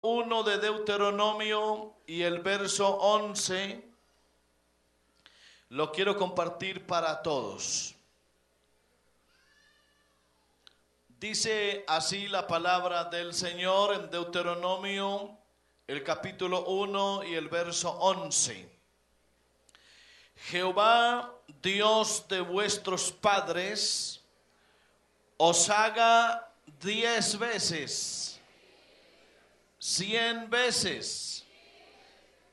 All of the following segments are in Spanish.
1 de Deuteronomio y el verso 11 lo quiero compartir para todos. Dice así la palabra del Señor en Deuteronomio, el capítulo 1 y el verso 11. Jehová, Dios de vuestros padres, os haga 10 veces, 100 veces,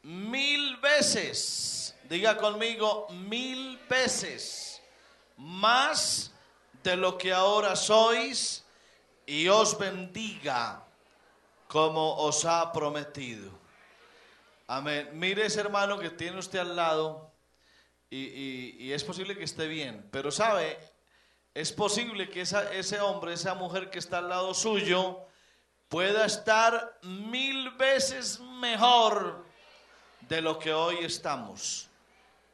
1000 veces, diga conmigo, 1000 veces más de lo que ahora sois, y os bendiga como os ha prometido. Amén. Mire ese hermano que tiene usted al lado y es posible que esté bien, pero sabe, es posible que ese hombre, esa mujer que está al lado suyo pueda estar 1000 veces mejor de lo que hoy estamos,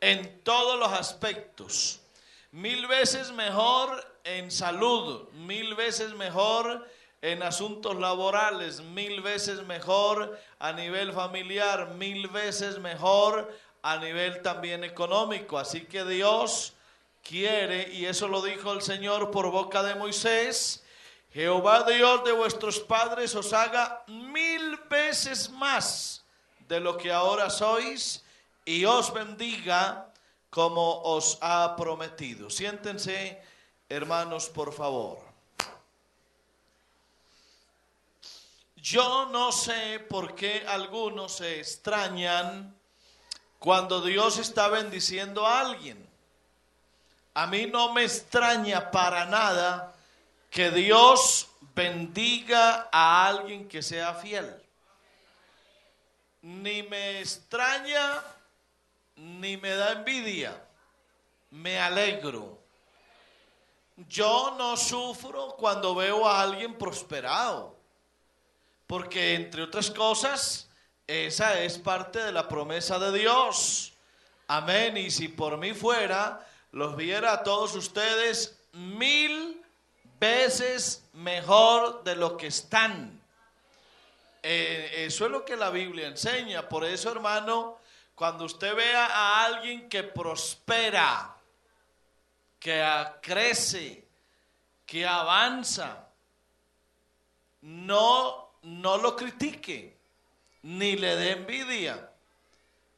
en todos los aspectos. 1000 veces mejor en salud, 1000 veces mejor en asuntos laborales, 1000 veces mejor a nivel familiar, 1000 veces mejor a nivel también económico. Así que Dios quiere, y eso lo dijo el Señor por boca de Moisés: Jehová Dios de vuestros padres os haga 1000 veces más de lo que ahora sois, y os bendiga como os ha prometido. Siéntense, hermanos, por favor. Yo no sé por qué algunos se extrañan cuando Dios está bendiciendo a alguien. A mí no me extraña para nada que Dios bendiga a alguien que sea fiel. Ni me extraña, ni me da envidia. Me alegro. Yo no sufro cuando veo a alguien prosperado, porque entre otras cosas, esa es parte de la promesa de Dios. Amén. Y si por mí fuera, los viera a todos ustedes 1000 veces mejor de lo que están. Eso es lo que la Biblia enseña. Por eso, hermano, cuando usted vea a alguien que prospera, que crece, que avanza, no lo critique, ni le dé envidia.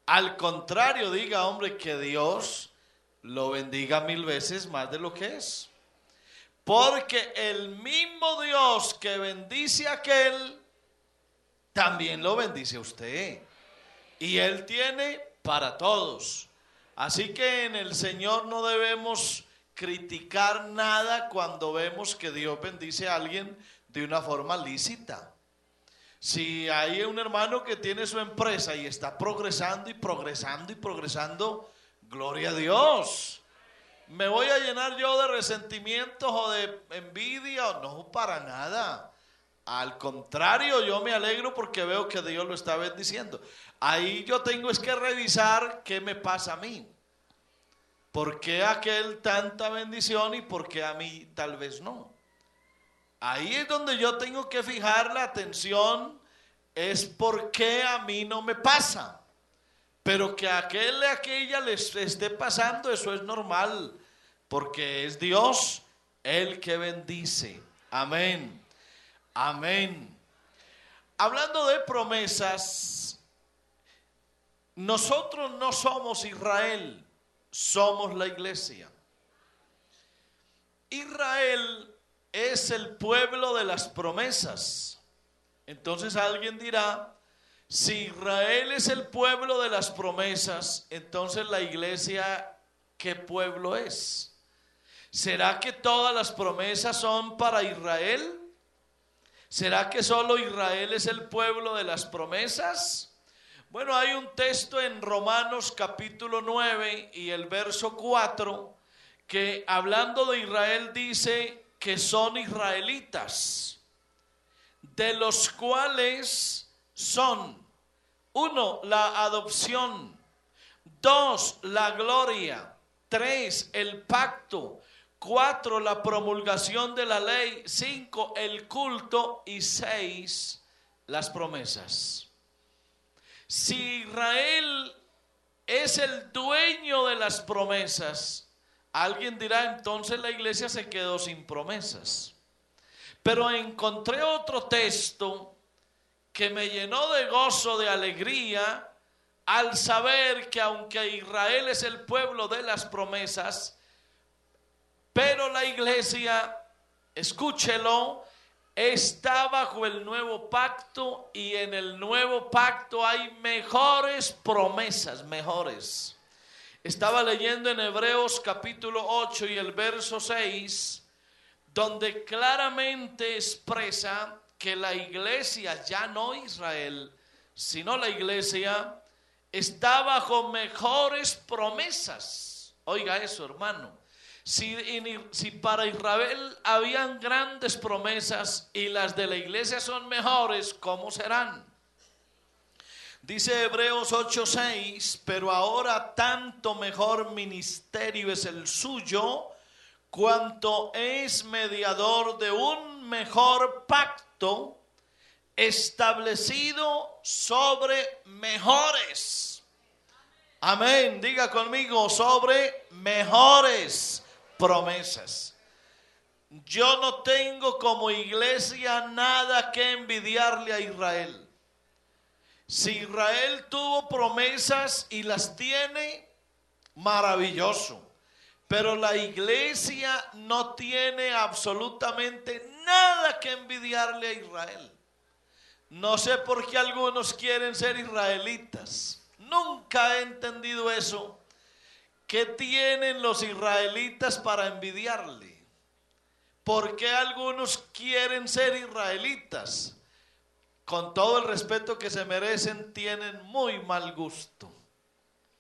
Al contrario, diga, hombre, que Dios lo bendiga 1000 veces más de lo que es. Porque el mismo Dios que bendice a aquel, también lo bendice a usted. Y Él tiene para todos. Así que en el Señor no debemos criticar nada cuando vemos que Dios bendice a alguien de una forma lícita. Si hay un hermano que tiene su empresa y está progresando y progresando y progresando, gloria a Dios. ¿Me voy a llenar yo de resentimientos o de envidia? No, para nada. Al contrario, yo me alegro porque veo que Dios lo está bendiciendo. Ahí yo tengo es que revisar qué me pasa a mí. ¿Por qué a aquel tanta bendición y por qué a mí tal vez no? Ahí es donde yo tengo que fijar la atención, es por qué a mí no me pasa. Pero que a aquel y a aquella les esté pasando, eso es normal, porque es Dios el que bendice. Amén. Amén. Hablando de promesas, nosotros no somos Israel, somos la iglesia. Israel es el pueblo de las promesas. Entonces alguien dirá, si Israel es el pueblo de las promesas, entonces la iglesia, ¿qué pueblo es? ¿Será que todas las promesas son para Israel? ¿Será que solo Israel es el pueblo de las promesas? Bueno, hay un texto en Romanos capítulo 9 y el verso 4 que, hablando de Israel, dice que son israelitas, de los cuales son: 1, la adopción; 2, la gloria; 3, el pacto; 4, la promulgación de la ley; 5, el culto; y 6, las promesas. Si Israel es el dueño de las promesas, alguien dirá, entonces la iglesia se quedó sin promesas. Pero encontré otro texto que me llenó de gozo, de alegría, al saber que aunque Israel es el pueblo de las promesas, pero la iglesia, escúchelo, está bajo el nuevo pacto, y en el nuevo pacto hay mejores promesas, mejores. Estaba leyendo en Hebreos capítulo 8 y el verso 6, donde claramente expresa que la iglesia, ya no Israel, sino la iglesia, está bajo mejores promesas. Oiga eso, hermano. Si para Israel habían grandes promesas y las de la iglesia son mejores, ¿cómo serán? Dice Hebreos 8:6, pero ahora tanto mejor ministerio es el suyo, cuanto es mediador de un mejor pacto, establecido sobre mejores. Amén, diga conmigo, sobre mejores promesas. Yo no tengo como iglesia nada que envidiarle a Israel. Si Israel tuvo promesas y las tiene, maravilloso. Pero la iglesia no tiene absolutamente nada que envidiarle a Israel. No sé por qué algunos quieren ser israelitas. Nunca he entendido eso. ¿Qué tienen los israelitas para envidiarle? ¿Por qué algunos quieren ser israelitas? Con todo el respeto que se merecen, tienen muy mal gusto.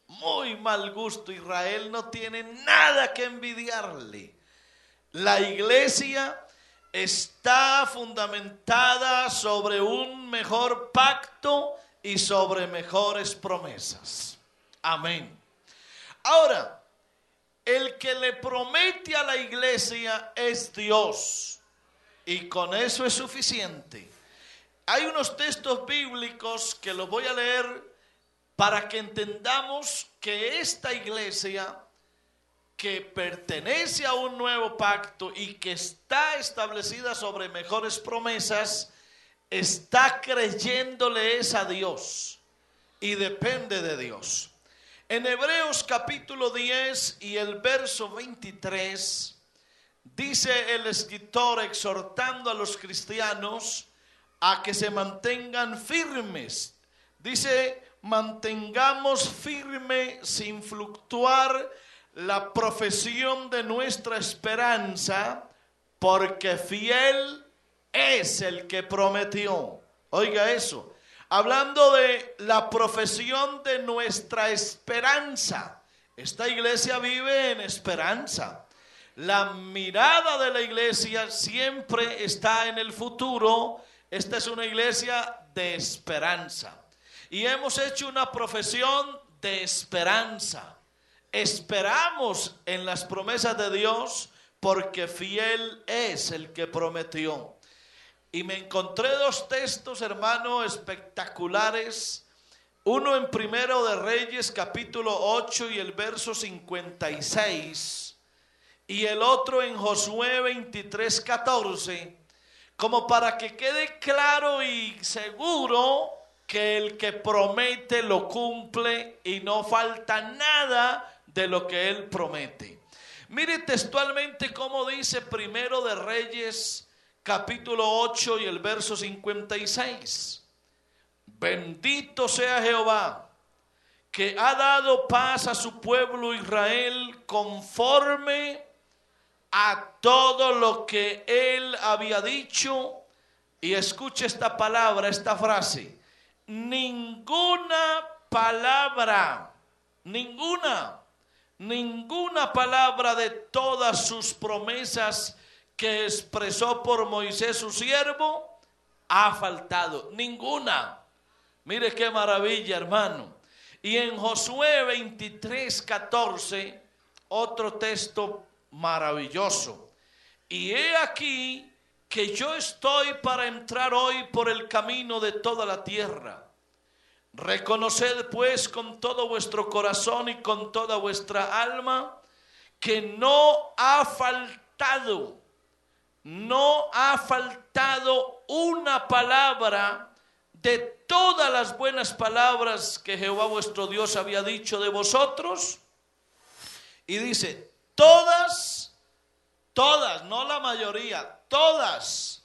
Muy mal gusto. Israel no tiene nada que envidiarle. La iglesia está fundamentada sobre un mejor pacto y sobre mejores promesas. Amén. Ahora, el que le promete a la iglesia es Dios, y con eso es suficiente. Hay unos textos bíblicos que los voy a leer para que entendamos que esta iglesia, que pertenece a un nuevo pacto y que está establecida sobre mejores promesas, está creyéndole es a Dios y depende de Dios. En Hebreos capítulo 10 y el verso 23, dice el escritor exhortando a los cristianos a que se mantengan firmes. Dice, mantengamos firme sin fluctuar la profesión de nuestra esperanza, porque fiel es el que prometió. Oiga eso. Hablando de la profesión de nuestra esperanza. Esta iglesia vive en esperanza. La mirada de la iglesia siempre está en el futuro. Esta es una iglesia de esperanza. Y hemos hecho una profesión de esperanza. Esperamos en las promesas de Dios porque fiel es el que prometió. Y me encontré dos textos, hermano, espectaculares. Uno en Primero de Reyes, capítulo 8 y el verso 56. Y el otro en Josué 23:14. Como para que quede claro y seguro que el que promete lo cumple y no falta nada de lo que él promete. Mire textualmente cómo dice Primero de Reyes capítulo 8 y el verso 56. Bendito sea Jehová, que ha dado paz a su pueblo Israel conforme a todo lo que él había dicho. Y escuche esta palabra, esta frase: ninguna palabra de todas sus promesas que expresó por Moisés su siervo ha faltado, ninguna. Mire qué maravilla, hermano. Y en Josué 23:14, otro texto maravilloso. Y he aquí que yo estoy para entrar hoy por el camino de toda la tierra. Reconoced pues con todo vuestro corazón y con toda vuestra alma que no ha faltado una palabra de todas las buenas palabras que Jehová vuestro Dios había dicho de vosotros. Y dice, todas, no la mayoría, todas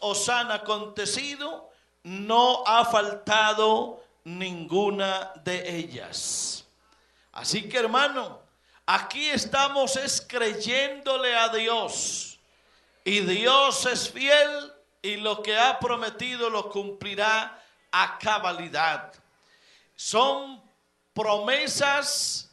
os han acontecido, no ha faltado ninguna de ellas. Así que, hermano, aquí estamos creyéndole a Dios, y Dios es fiel y lo que ha prometido lo cumplirá a cabalidad. Son promesas.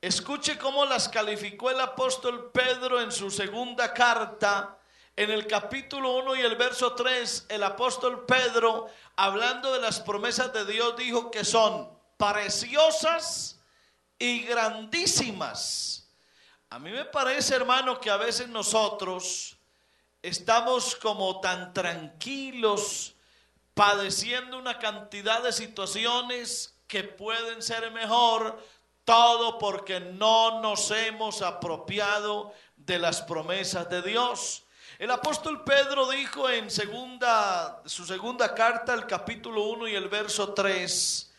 Escuche cómo las calificó el apóstol Pedro en su segunda carta. En el capítulo 1 y el verso 3, el apóstol Pedro, hablando de las promesas de Dios, dijo que son preciosas y grandísimas. A mí me parece, hermano, que a veces nosotros estamos como tan tranquilos, padeciendo una cantidad de situaciones que pueden ser mejor, todo porque no nos hemos apropiado de las promesas de Dios. El apóstol Pedro dijo en su segunda carta, el capítulo 1 y el verso 3,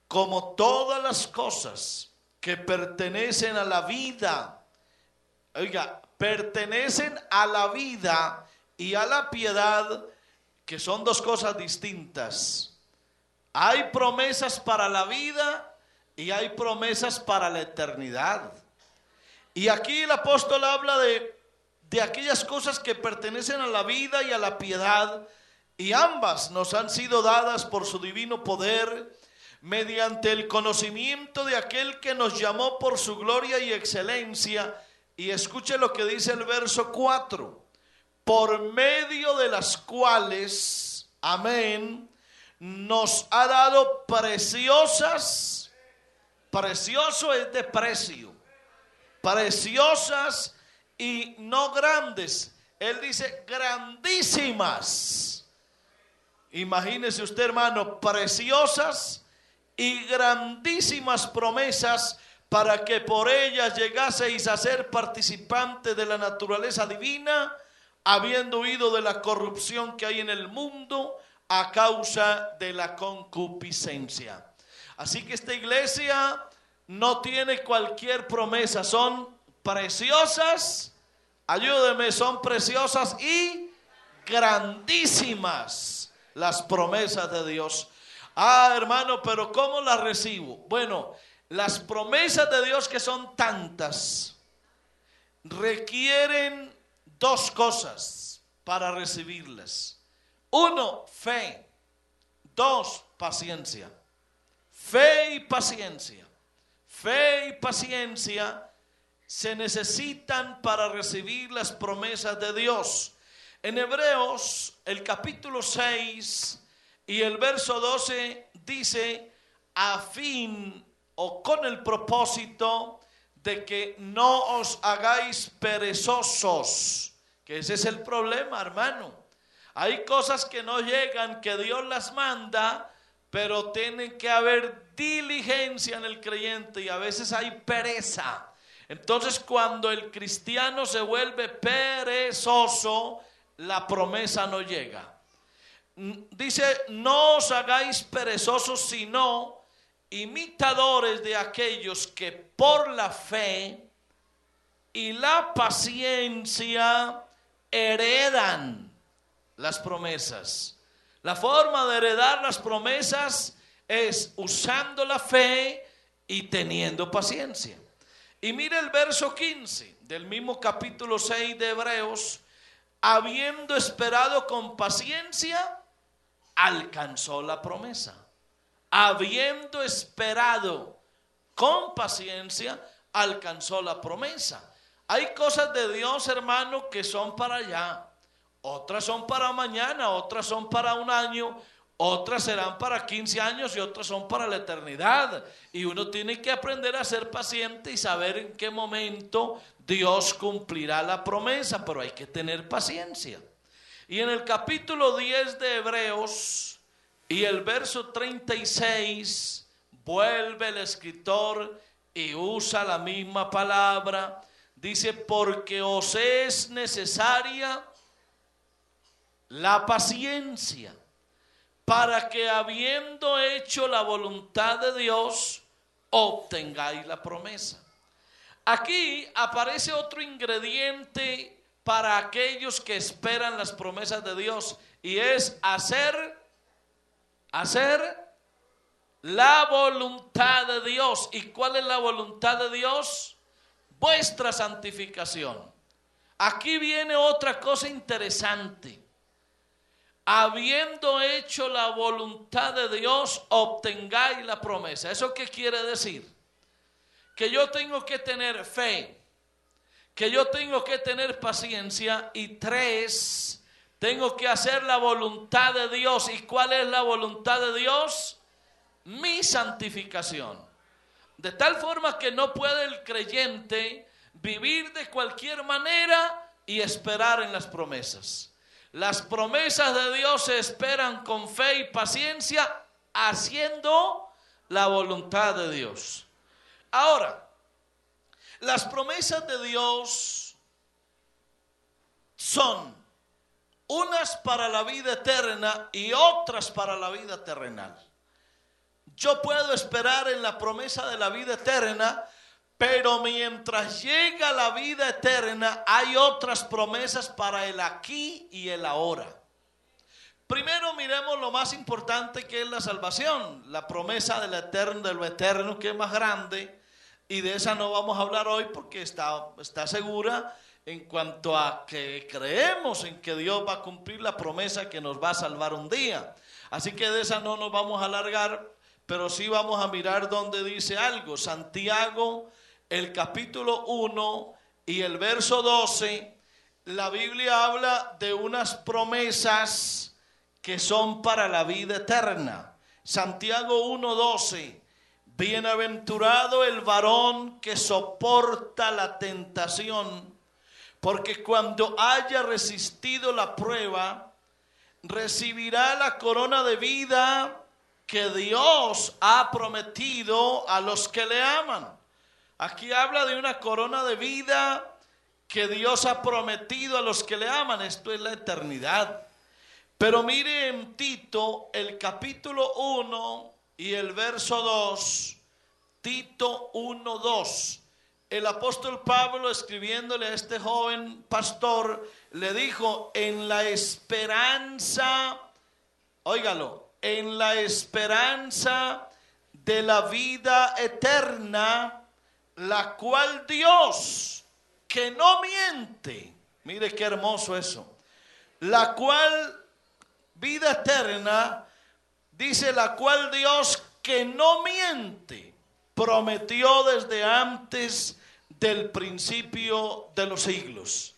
como todas las cosas que pertenecen a la vida, pertenecen a la vida y a la piedad, que son dos cosas distintas. Hay promesas para la vida y hay promesas para la eternidad. Y aquí el apóstol habla de aquellas cosas que pertenecen a la vida y a la piedad, y ambas nos han sido dadas por su divino poder, mediante el conocimiento de aquel que nos llamó por su gloria y excelencia. Y escuche lo que dice el verso 4, por medio de las cuales, amén, nos ha dado preciosas, precioso es de precio, preciosas y no grandes. Él dice grandísimas. Imagínese usted, hermano, preciosas y grandísimas promesas, para que por ellas llegaseis a ser participantes de la naturaleza divina, habiendo huido de la corrupción que hay en el mundo a causa de la concupiscencia. Así que esta iglesia no tiene cualquier promesa, son preciosas, ayúdeme, son preciosas y grandísimas las promesas de Dios. Hermano, pero ¿cómo las recibo? Bueno, las promesas de Dios, que son tantas, requieren dos cosas para recibirlas. Uno, fe. Dos, paciencia. Fe y paciencia. Fe y paciencia se necesitan para recibir las promesas de Dios. En Hebreos, el capítulo 6 y el verso 12 dice, a fin o con el propósito de que no os hagáis perezosos, que ese es el problema, hermano. Hay cosas que no llegan, que Dios las manda, pero tiene que haber diligencia en el creyente, y a veces hay pereza. Entonces, cuando el cristiano se vuelve perezoso, la promesa no llega. Dice, no os hagáis perezosos, sino imitadores de aquellos que por la fe y la paciencia heredan las promesas. La forma de heredar las promesas es usando la fe y teniendo paciencia. Y mire el verso 15 del mismo capítulo 6 de Hebreos, habiendo esperado con paciencia, alcanzó la promesa. Habiendo esperado con paciencia, alcanzó la promesa. Hay cosas de Dios, hermano, que son para allá, otras son para mañana, otras son para un año, Otras serán para 15 años y otras son para la eternidad. Y uno tiene que aprender a ser paciente y saber en qué momento Dios cumplirá la promesa, pero hay que tener paciencia. Y en el capítulo 10 de Hebreos y el verso 36, vuelve el escritor y usa la misma palabra. Dice, porque os es necesaria la paciencia, para que habiendo hecho la voluntad de Dios, obtengáis la promesa. Aquí aparece otro ingrediente para aquellos que esperan las promesas de Dios, y es hacer la voluntad de Dios. ¿Y cuál es la voluntad de Dios? Vuestra santificación. Aquí viene otra cosa interesante. Habiendo hecho la voluntad de Dios, obtengáis la promesa. ¿Eso qué quiere decir? Que yo tengo que tener fe, que yo tengo que tener paciencia, y 3, tengo que hacer la voluntad de Dios. ¿Y cuál es la voluntad de Dios? Mi santificación. De tal forma que no puede el creyente vivir de cualquier manera y esperar en las promesas. Las promesas de Dios se esperan con fe y paciencia, haciendo la voluntad de Dios. Ahora, las promesas de Dios son unas para la vida eterna y otras para la vida terrenal. Yo puedo esperar en la promesa de la vida eterna, pero mientras llega la vida eterna hay otras promesas para el aquí y el ahora. Primero miremos lo más importante, que es la salvación, la promesa del eterno, de lo eterno, que es más grande, y de esa no vamos a hablar hoy porque está segura en cuanto a que creemos en que Dios va a cumplir la promesa que nos va a salvar un día. Así que de esa no nos vamos a alargar, pero sí vamos a mirar donde dice algo. Santiago, el capítulo 1 y el verso 12, la Biblia habla de unas promesas que son para la vida eterna. Santiago 1:12, bienaventurado el varón que soporta la tentación, porque cuando haya resistido la prueba, recibirá la corona de vida que Dios ha prometido a los que le aman. Aquí habla de una corona de vida que Dios ha prometido a los que le aman. Esto es la eternidad. Pero mire en Tito, el capítulo 1 y el verso 2, Tito 1:2. El apóstol Pablo, escribiéndole a este joven pastor, le dijo, en la esperanza, óigalo, en la esperanza de la vida eterna, la cual Dios, que no miente, mire qué hermoso eso, la cual vida eterna, dice, la cual Dios, que no miente, prometió desde antes del principio de los siglos.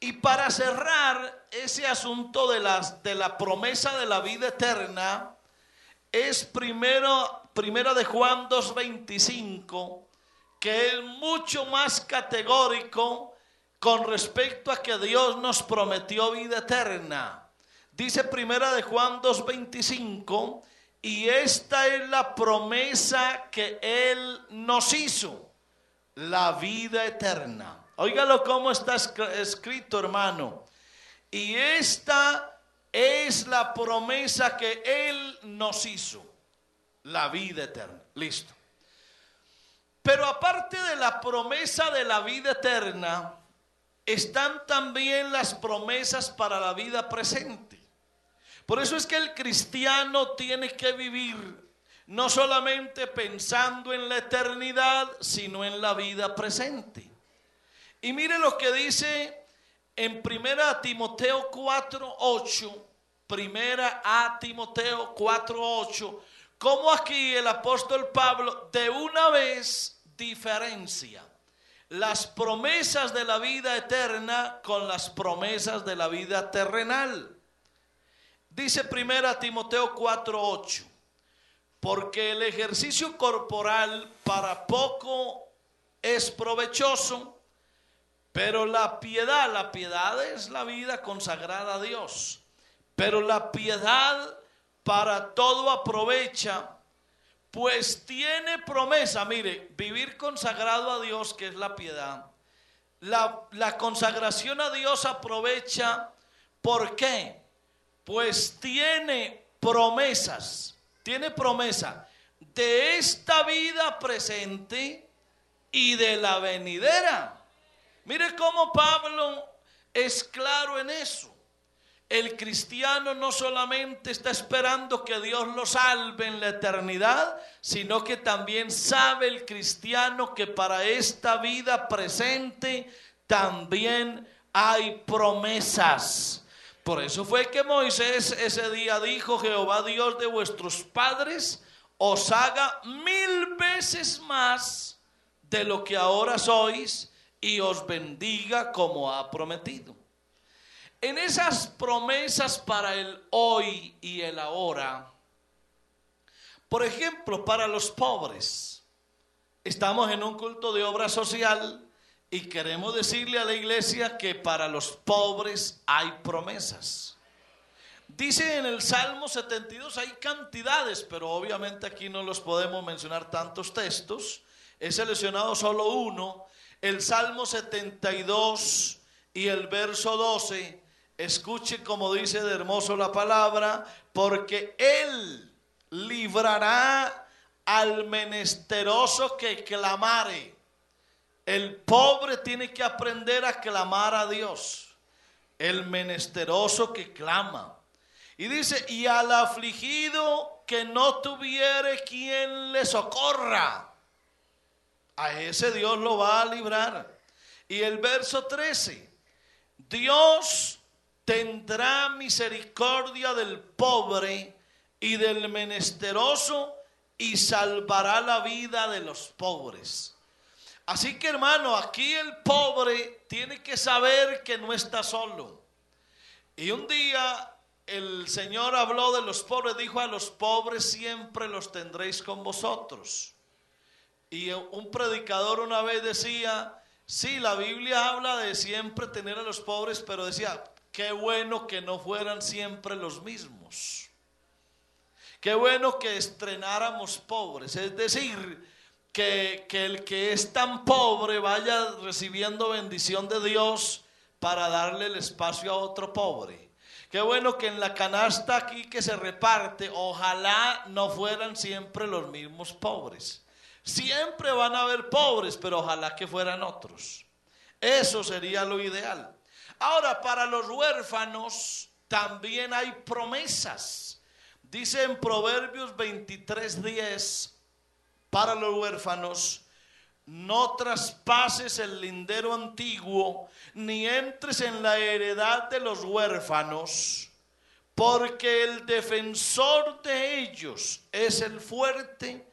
Y para cerrar ese asunto de la promesa de la vida eterna, es primera de Juan 2:25, que es mucho más categórico con respecto a que Dios nos prometió vida eterna. Dice primera de Juan 2:25, y esta es la promesa que Él nos hizo, la vida eterna. Óigalo cómo está escrito, hermano. Y esta es la promesa que Él nos hizo, la vida eterna. Listo. Pero aparte de la promesa de la vida eterna, están también las promesas para la vida presente. Por eso es que el cristiano tiene que vivir no solamente pensando en la eternidad, sino en la vida presente. Y mire lo que dice en 1 Timoteo 4:8, 1 Timoteo 4:8, como aquí el apóstol Pablo de una vez diferencia las promesas de la vida eterna con las promesas de la vida terrenal. Dice 1 Timoteo 4:8, porque el ejercicio corporal para poco es provechoso, pero la piedad es la vida consagrada a Dios, pero la piedad para todo aprovecha, pues tiene promesa. Mire, vivir consagrado a Dios, que es la piedad, la consagración a Dios aprovecha. ¿Por qué? Pues tiene promesas, tiene promesa de esta vida presente y de la venidera. Mire cómo Pablo es claro en eso. El cristiano no solamente está esperando que Dios lo salve en la eternidad, sino que también sabe el cristiano que para esta vida presente también hay promesas. Por eso fue que Moisés ese día dijo: Jehová Dios de vuestros padres os haga 1000 veces más de lo que ahora sois y os bendiga como ha prometido. En esas promesas para el hoy y el ahora, por ejemplo, para los pobres, estamos en un culto de obra social y queremos decirle a la iglesia que para los pobres hay promesas. Dice en el Salmo 72, hay cantidades, pero obviamente aquí no los podemos mencionar tantos textos. He seleccionado solo uno, el Salmo 72 y el verso 12. Escuche como dice de hermoso la palabra: porque Él librará al menesteroso que clamare. El pobre tiene que aprender a clamar a Dios. El menesteroso que clama. Y dice: y al afligido que no tuviere quien le socorra. A ese Dios lo va a librar. Y el verso 13: Dios tendrá misericordia del pobre y del menesteroso y salvará la vida de los pobres. Así que, hermano, aquí el pobre tiene que saber que no está solo. Y un día el Señor habló de los pobres, dijo: a los pobres siempre los tendréis con vosotros. Y un predicador una vez decía: sí, la Biblia habla de siempre tener a los pobres, pero decía: qué bueno que no fueran siempre los mismos. Qué bueno que estrenáramos pobres. Es decir, que el que es tan pobre vaya recibiendo bendición de Dios para darle el espacio a otro pobre. Qué bueno que en la canasta aquí que se reparte, ojalá no fueran siempre los mismos pobres. Siempre van a haber pobres, pero ojalá que fueran otros. Eso sería lo ideal. Ahora, para los huérfanos también hay promesas. Dice en Proverbios 23:10, para los huérfanos: no traspases el lindero antiguo, ni entres en la heredad de los huérfanos, porque el defensor de ellos es el fuerte,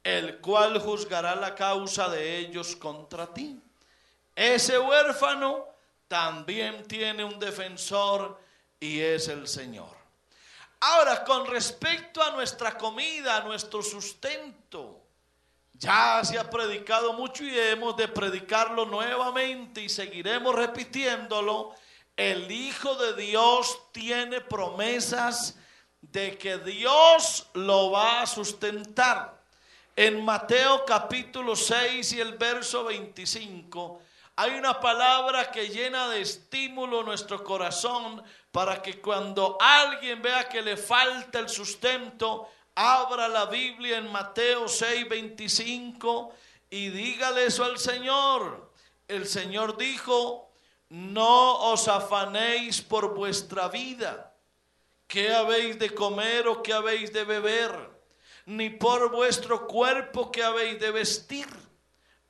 el cual juzgará la causa de ellos contra ti. Ese huérfano también tiene un defensor y es el Señor. Ahora, con respecto a nuestra comida, a nuestro sustento, ya se ha predicado mucho y hemos de predicarlo nuevamente y seguiremos repitiéndolo. El Hijo de Dios tiene promesas de que Dios lo va a sustentar. En Mateo capítulo 6 y el verso 25 hay una palabra que llena de estímulo nuestro corazón para que cuando alguien vea que le falta el sustento, abra la Biblia en Mateo 6:25 y dígale eso al Señor. El Señor dijo: no os afanéis por vuestra vida, qué habéis de comer o qué habéis de beber, ni por vuestro cuerpo qué habéis de vestir.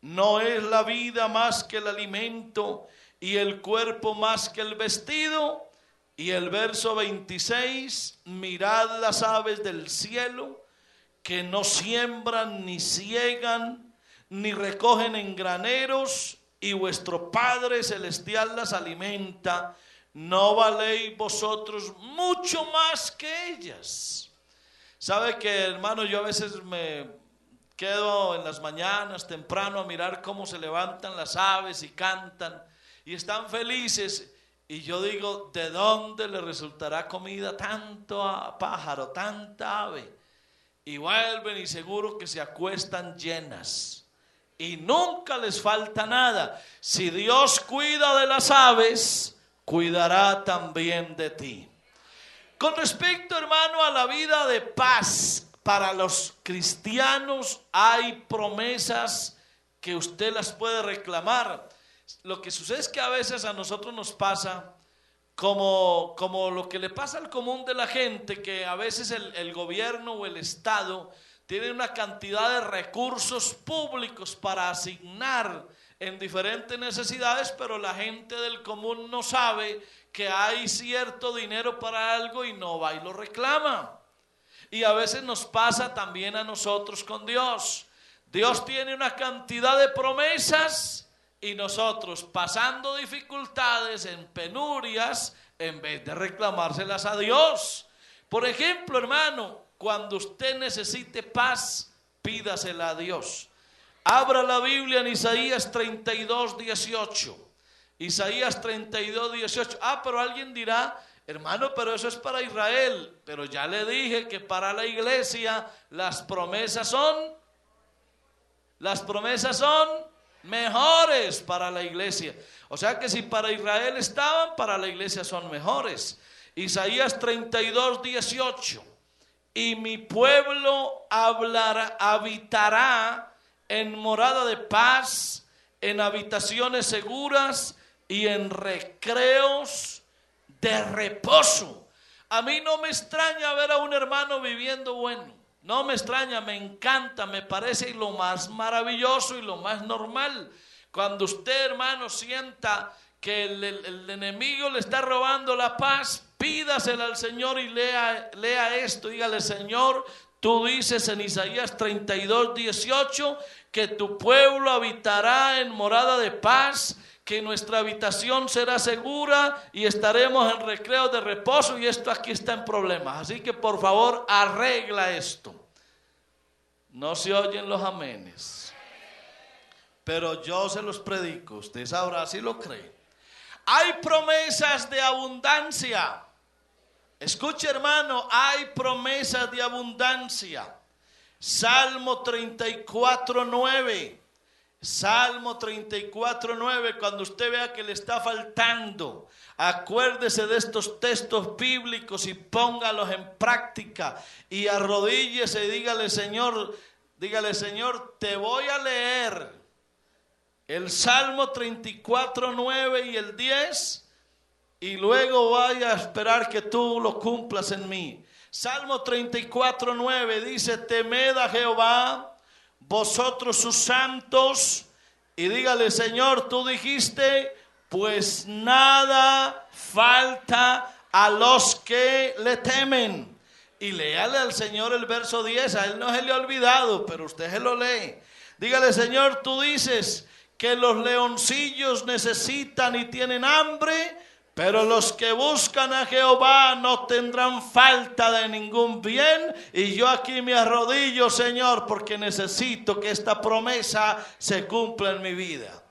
¿No es la vida más que el alimento y el cuerpo más que el vestido? Y el verso 26: mirad las aves del cielo, que no siembran, ni siegan, ni recogen en graneros, y vuestro Padre celestial las alimenta. ¿no valéis vosotros mucho más que ellas? ¿Sabe que, hermano, yo a veces me quedo en las mañanas temprano a mirar cómo se levantan las aves y cantan y están felices? Y yo digo, ¿de dónde le resultará comida tanto a pájaro, tanta ave? Y vuelven y seguro que se acuestan llenas y nunca les falta nada. Si Dios cuida de las aves, cuidará también de ti. Con respecto, hermano, a la vida de paz, para los cristianos hay promesas que usted las puede reclamar. Lo que sucede es que a veces a nosotros nos pasa como lo que le pasa al común de la gente, que a veces el gobierno o el Estado tiene una cantidad de recursos públicos para asignar en diferentes necesidades, pero la gente del común no sabe que hay cierto dinero para algo y no va y lo reclama. Y a veces nos pasa también a nosotros con Dios. Dios tiene una cantidad de promesas y nosotros, pasando dificultades, en penurias, en vez de reclamárselas a Dios. Por ejemplo, hermano, cuando usted necesite paz, pídasela a Dios. Abra la Biblia en Isaías 32:18. Isaías 32:18. Pero alguien dirá, hermano, pero eso es para Israel. Pero ya le dije que para la iglesia las promesas son mejores para la iglesia. O sea que si para Israel estaban, para la iglesia son mejores. Isaías 32:18. Y mi pueblo habitará en morada de paz, en habitaciones seguras y en recreos de reposo. A mí no me extraña ver a un hermano viviendo bueno. No me extraña, me encanta, me parece lo más maravilloso y lo más normal. Cuando usted, hermano, sienta que el enemigo le está robando la paz, pídasela al Señor y lea esto. Dígale, Señor, tú dices en Isaías 32:18 que tu pueblo habitará en morada de paz, que nuestra habitación será segura y estaremos en recreo de reposo. Y esto aquí está en problemas, así que por favor arregla esto. No se oyen los amenes, pero yo se los predico, usted sabrá si lo cree. Hay promesas de abundancia. Escuche, hermano, hay promesas de abundancia. Salmo 34:9. Salmo 34:9. Cuando usted vea que le está faltando, acuérdese de estos textos bíblicos y póngalos en práctica. Y arrodíllese y dígale, Señor, te voy a leer el Salmo 34:9 y el 10, y luego voy a esperar que tú lo cumplas en mí. Salmo 34:9 dice, temed a Jehová, vosotros sus santos, y dígale, Señor, tú dijiste, pues nada falta a los que le temen. Y léale al Señor el verso 10, a él no se le ha olvidado, pero usted se lo lee. Dígale, Señor, tú dices que los leoncillos necesitan y tienen hambre, pero los que buscan a Jehová no tendrán falta de ningún bien. Y yo aquí me arrodillo, Señor, porque necesito que esta promesa se cumpla en mi vida.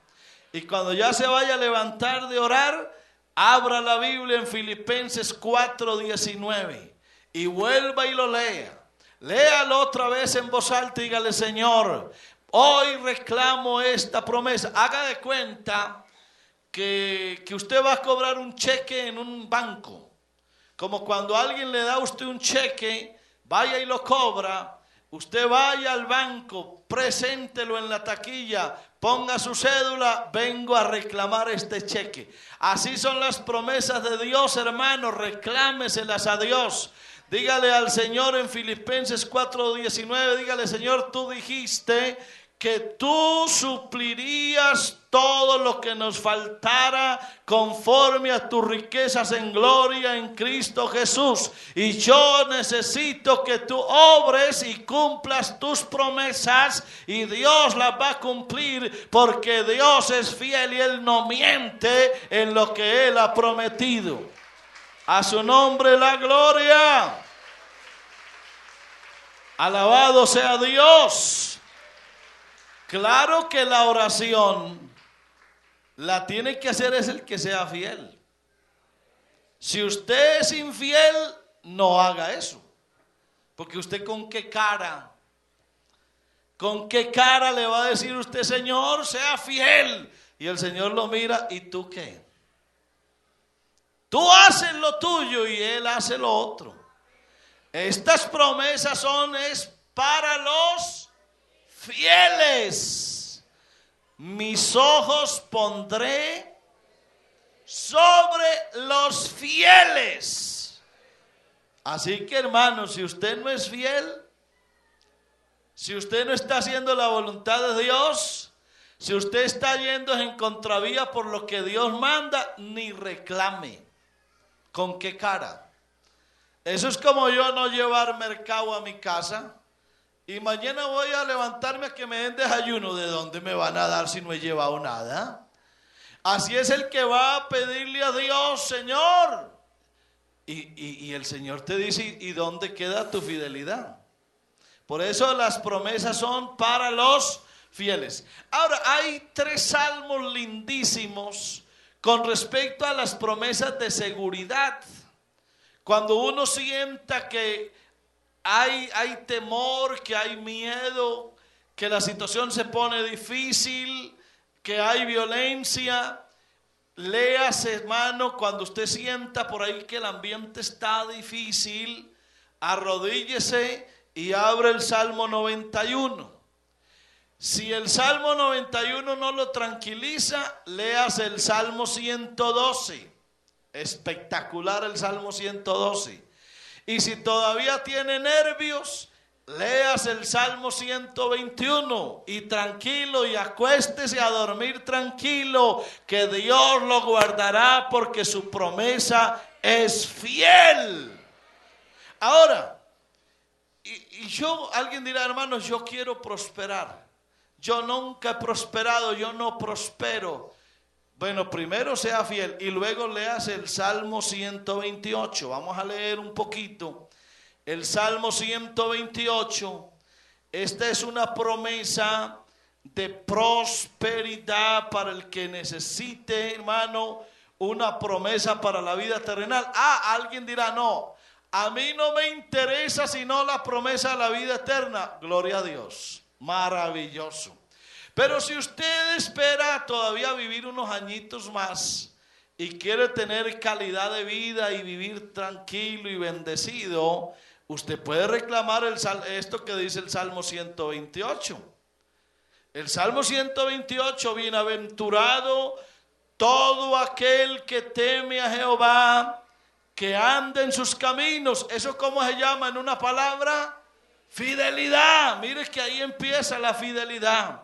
Y cuando ya se vaya a levantar de orar, abra la Biblia en Filipenses 4:19 y vuelva y lo lea. Léalo otra vez en voz alta y dígale, Señor, hoy reclamo esta promesa. Haga de cuenta que usted va a cobrar un cheque en un banco. Como cuando alguien le da a usted un cheque, vaya y lo cobra. Usted vaya al banco, preséntelo en la taquilla, ponga su cédula, vengo a reclamar este cheque. Así son las promesas de Dios, hermano, reclámeselas a Dios. Dígale al Señor en Filipenses 4:19, dígale, Señor, tú dijiste que tú suplirías todo lo que nos faltara conforme a tus riquezas en gloria en Cristo Jesús. Y yo necesito que tú obres y cumplas tus promesas, y Dios las va a cumplir, porque Dios es fiel y Él no miente en lo que Él ha prometido. A su nombre la gloria. Alabado sea Dios. Claro que la oración la tiene que hacer es el que sea fiel. Si usted es infiel, no haga eso. Porque usted con qué cara le va a decir usted, Señor, sea fiel. Y el Señor lo mira, ¿y tú qué? Tú haces lo tuyo y Él hace lo otro. Estas promesas es para los fieles. Mis ojos pondré sobre los fieles. Así que, hermanos, si usted no es fiel, si usted no está haciendo la voluntad de Dios, si usted está yendo en contravía por lo que Dios manda, ni reclame. ¿Con qué cara? Eso es como yo no llevar mercado a mi casa y mañana voy a levantarme a que me den desayuno. ¿De dónde me van a dar si no he llevado nada? Así es el que va a pedirle a Dios, Señor. Y el Señor te dice, ¿y dónde queda tu fidelidad? Por eso las promesas son para los fieles. Ahora, hay 3 salmos lindísimos con respecto a las promesas de seguridad. Cuando uno sienta que hay temor, que hay miedo, que la situación se pone difícil, que hay violencia, léase, hermano, cuando usted sienta por ahí que el ambiente está difícil, arrodíllese y abre el Salmo 91. Si el Salmo 91 no lo tranquiliza, léase el Salmo 112. Espectacular el Salmo 112. Y si todavía tiene nervios, léase el Salmo 121. Y tranquilo, y acuéstese a dormir tranquilo, que Dios lo guardará porque su promesa es fiel. Ahora, alguien dirá, hermanos, yo quiero prosperar. Yo nunca he prosperado, yo no prospero. Bueno, primero sea fiel y luego leas el Salmo 128. Vamos a leer un poquito. El Salmo 128. Esta es una promesa de prosperidad para el que necesite, hermano, una promesa para la vida terrenal. Alguien dirá, no, a mí no me interesa sino la promesa de la vida eterna. Gloria a Dios. Maravilloso. Pero si usted espera todavía vivir unos añitos más y quiere tener calidad de vida y vivir tranquilo y bendecido, usted puede reclamar esto que dice el Salmo 128. El Salmo 128, bienaventurado todo aquel que teme a Jehová, que anda en sus caminos. ¿Eso cómo se llama en una palabra? Fidelidad. Mire que ahí empieza la fidelidad.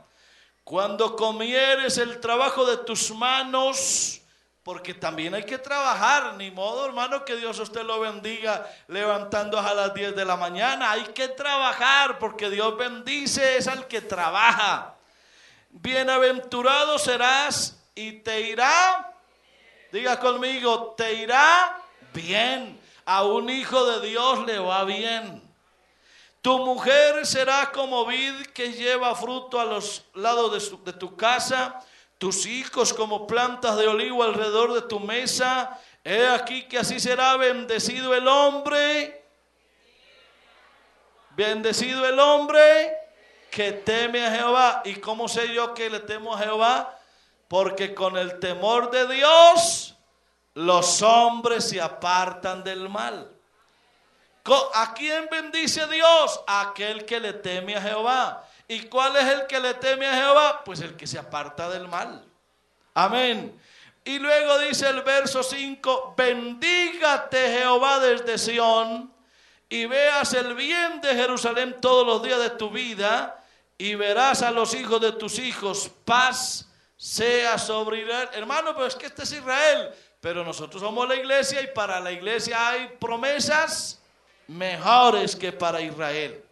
Cuando comieres el trabajo de tus manos, porque también hay que trabajar, ni modo, hermano, que Dios usted lo bendiga levantando a las 10 de la mañana. Hay que trabajar, porque Dios bendice es al que trabaja. Bienaventurado serás y te irá, diga conmigo, te irá bien. A un hijo de Dios le va bien. Tu mujer será como vid que lleva fruto a los lados de tu casa, tus hijos como plantas de olivo alrededor de tu mesa. He aquí que así será bendecido el hombre que teme a Jehová. ¿Y cómo sé yo que le temo a Jehová? Porque con el temor de Dios los hombres se apartan del mal. ¿A quién bendice Dios? A aquel que le teme a Jehová. ¿Y cuál es el que le teme a Jehová? Pues el que se aparta del mal. Amén. Y luego dice el verso 5: bendígate Jehová desde Sión y veas el bien de Jerusalén todos los días de tu vida. y verás a los hijos de tus hijos, paz sea sobre Israel. Hermano, pero es que este es Israel, pero nosotros somos la iglesia y para la iglesia hay promesas mejores que para Israel.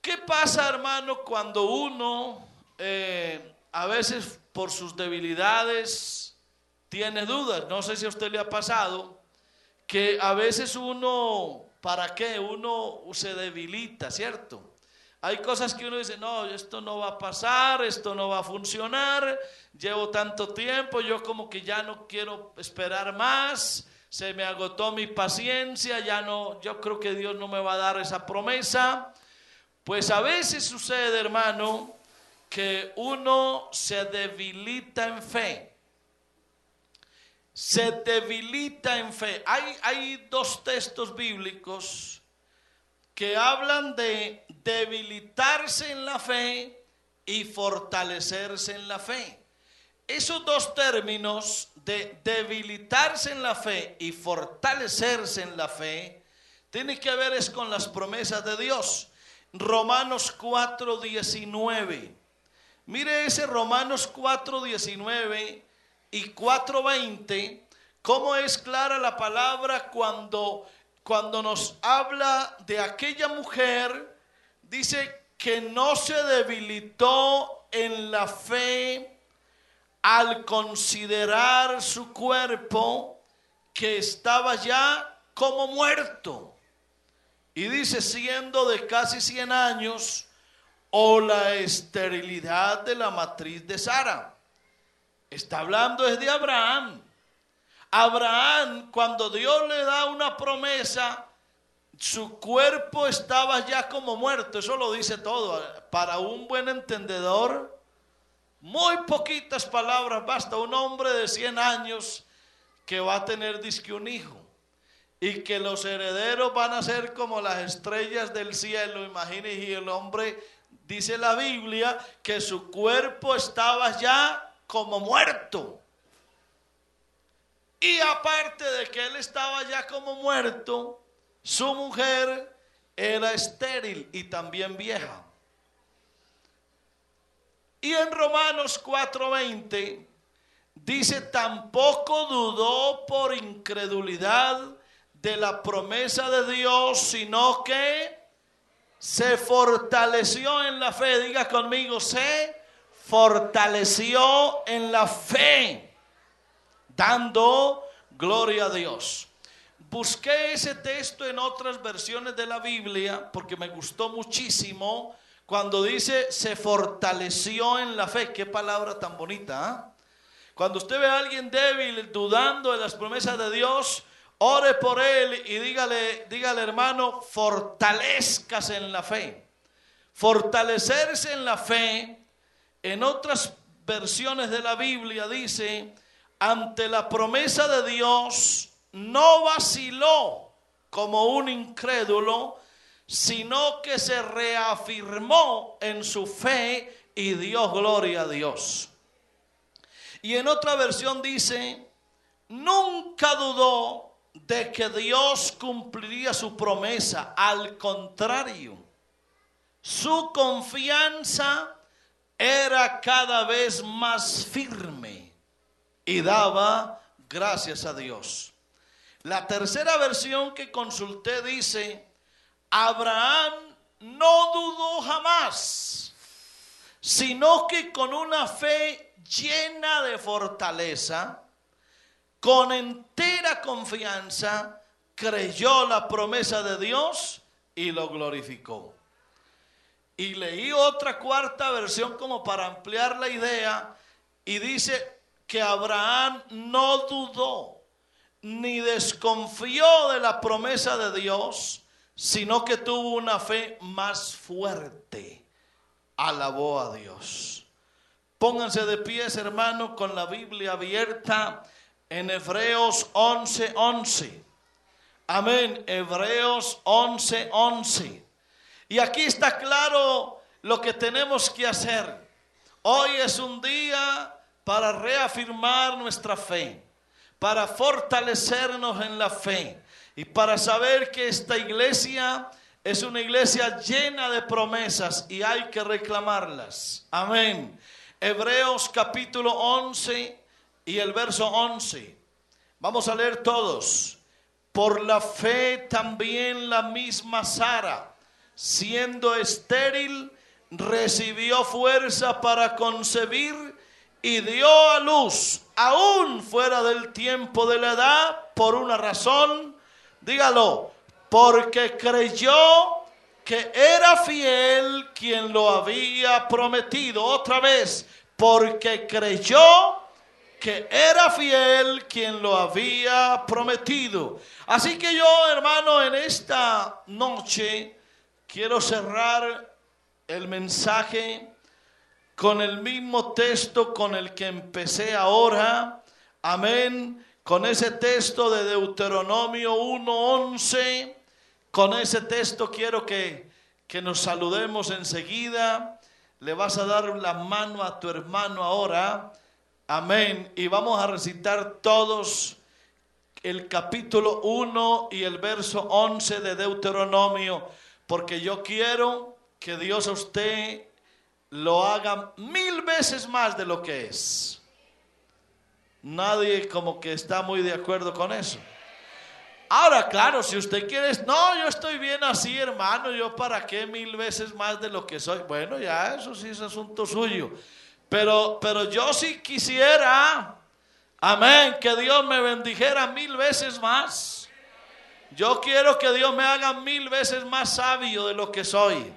¿Qué pasa, hermano, cuando uno a veces por sus debilidades tiene dudas? No sé si a usted le ha pasado que a veces uno, ¿para qué? Uno se debilita, ¿cierto? Hay cosas que uno dice, no, esto no va a pasar, esto no va a funcionar, llevo tanto tiempo, yo como que ya no quiero esperar más, se me agotó mi paciencia, ya no, yo creo que Dios no me va a dar esa promesa. Pues a veces sucede, hermano, que uno se debilita en fe. Se debilita en fe. Hay dos textos bíblicos que hablan de debilitarse en la fe y fortalecerse en la fe. Esos dos términos de debilitarse en la fe y fortalecerse en la fe tienen que ver es con las promesas de Dios. Romanos 4:19. Mire ese Romanos 4:19 y 4:20, cómo es clara la palabra cuando nos habla de aquella mujer. Dice que no se debilitó en la fe al considerar su cuerpo que estaba ya como muerto. Y dice, siendo de casi 100 años, o la esterilidad de la matriz de Sara. Está hablando desde Abraham. Abraham, cuando Dios le da una promesa, su cuerpo estaba ya como muerto. Eso lo dice todo. Para un buen entendedor, muy poquitas palabras basta. Un hombre de 100 años que va a tener dizque un hijo y que los herederos van a ser como las estrellas del cielo. Imagínense, y el hombre, dice la Biblia, que su cuerpo estaba ya como muerto. Y aparte de que él estaba ya como muerto, su mujer era estéril y también vieja. Y en Romanos 4:20 dice, tampoco dudó por incredulidad de la promesa de Dios, sino que se fortaleció en la fe. Diga conmigo, se fortaleció en la fe, dando gloria a Dios. Busqué ese texto en otras versiones de la Biblia porque me gustó muchísimo cuando dice se fortaleció en la fe. Qué palabra tan bonita, ¿eh? Cuando usted ve a alguien débil, dudando de las promesas de Dios, ore por él y dígale, hermano, fortalezcase en la fe. Fortalecerse en la fe, en otras versiones de la Biblia dice, ante la promesa de Dios, no vaciló como un incrédulo, sino que se reafirmó en su fe y dio gloria a Dios. Y en otra versión dice, nunca dudó de que Dios cumpliría su promesa. Al contrario, su confianza era cada vez más firme y daba gracias a Dios. La tercera versión que consulté dice, Abraham no dudó jamás, sino que con una fe llena de fortaleza, con entera confianza, creyó la promesa de Dios y lo glorificó. Y leí otra cuarta versión como para ampliar la idea y dice que Abraham no dudó ni desconfió de la promesa de Dios, sino que tuvo una fe más fuerte. Alabó a Dios. Pónganse de pies, hermano, con la Biblia abierta en Hebreos 11:11. Amén. Hebreos 11:11. Y aquí está claro lo que tenemos que hacer. Hoy es un día para reafirmar nuestra fe, para fortalecernos en la fe y para saber que esta iglesia es una iglesia llena de promesas y hay que reclamarlas. Amén. Hebreos capítulo 11 y el verso 11. Vamos a leer todos. Por la fe también la misma Sara, siendo estéril, recibió fuerza para concebir y dio a luz, aún fuera del tiempo de la edad, por una razón, dígalo, porque creyó que era fiel quien lo había prometido. Otra vez, porque creyó que era fiel quien lo había prometido. Así que yo, hermano, en esta noche quiero cerrar el mensaje con el mismo texto con el que empecé ahora. Amén. Con ese texto de Deuteronomio 1:11. Con ese texto quiero que nos saludemos enseguida. Le vas a dar la mano a tu hermano ahora. Amén. Y vamos a recitar todos el capítulo 1 y el verso 11 de Deuteronomio. Porque yo quiero que Dios a usted lo haga 1000 veces más de lo que es. Nadie como que está muy de acuerdo con eso. Ahora, claro, si usted quiere, no, yo estoy bien así, hermano, yo para qué 1000 veces más de lo que soy. Bueno, ya eso sí es asunto suyo. Pero yo sí quisiera, amén, que Dios me bendijera 1000 veces más. Yo quiero que Dios me haga 1000 veces más sabio de lo que soy.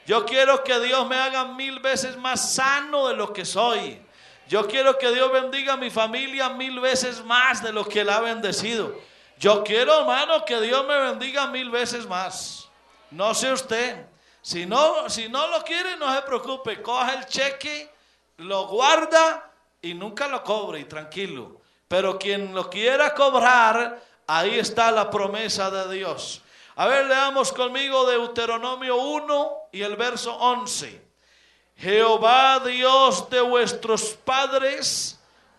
Yo quiero que Dios me haga 1000 veces más sano de lo que soy. Yo quiero que Dios bendiga a mi familia 1000 veces más de lo que Él ha bendecido. Yo quiero, hermano, que Dios me bendiga 1000 veces más. No sé usted. Si no lo quiere, no se preocupe. Coja el cheque, lo guarda y nunca lo cobre, y tranquilo. Pero quien lo quiera cobrar, ahí está la promesa de Dios. A ver, leamos conmigo Deuteronomio 1 y el verso 11. Jehová Dios de vuestros padres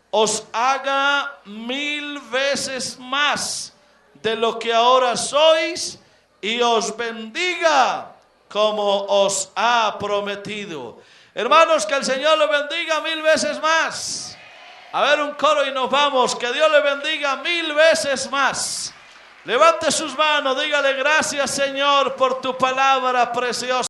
os haga 1000 veces más de lo que ahora sois y os bendiga como os ha prometido. Hermanos, que el Señor le bendiga 1000 veces más. A ver, un coro y nos vamos. Que Dios le bendiga 1000 veces más. Levante sus manos, dígale gracias, Señor, por tu palabra preciosa.